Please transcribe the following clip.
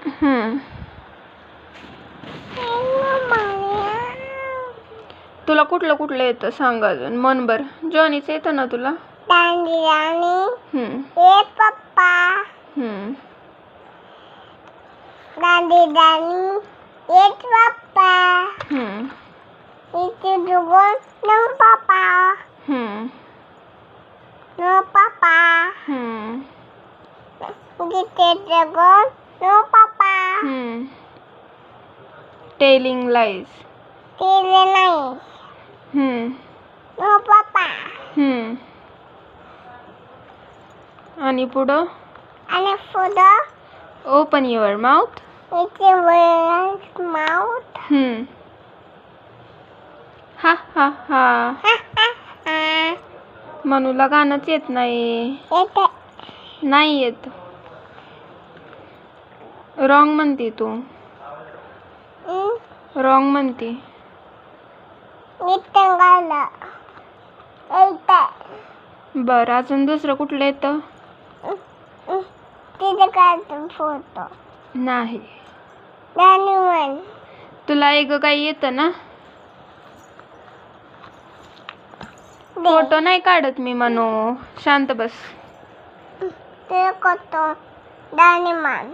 हम्म. तुला कुठलं कुठलं येतं सांग अजून मन बर. जॉनीचं येतं ना तुला? दांडी राणी हम्म. ए पप्पा हम्म. दांडी राणी ए पप्पा हम्म. इथे दुगोन नो पप्पा हम्म. नो पप्पा हम्म. इथे दुगोन नो पप्पा हम्म. Telling lies. तिथे नाही हम्म. नो पप्पा हम्म. आणि पुढं आणि पुढं ओपन युअर माउथ. इथे वर माउथ हम्म. हा हा हा. मनूला गाणंच येत नाही. येते नाही येत. रॉंग म्हणते तू. रॉंग म्हणते. इथे गाणं येते बरं अजून दुसरं कुठलं येतं? तिथे काढतो फोटो नाही. धन्यवाद तुला एक काही येतं ना? फोटो नाही काढत मी मनू. शांत बस. ते करतो धन्यवाद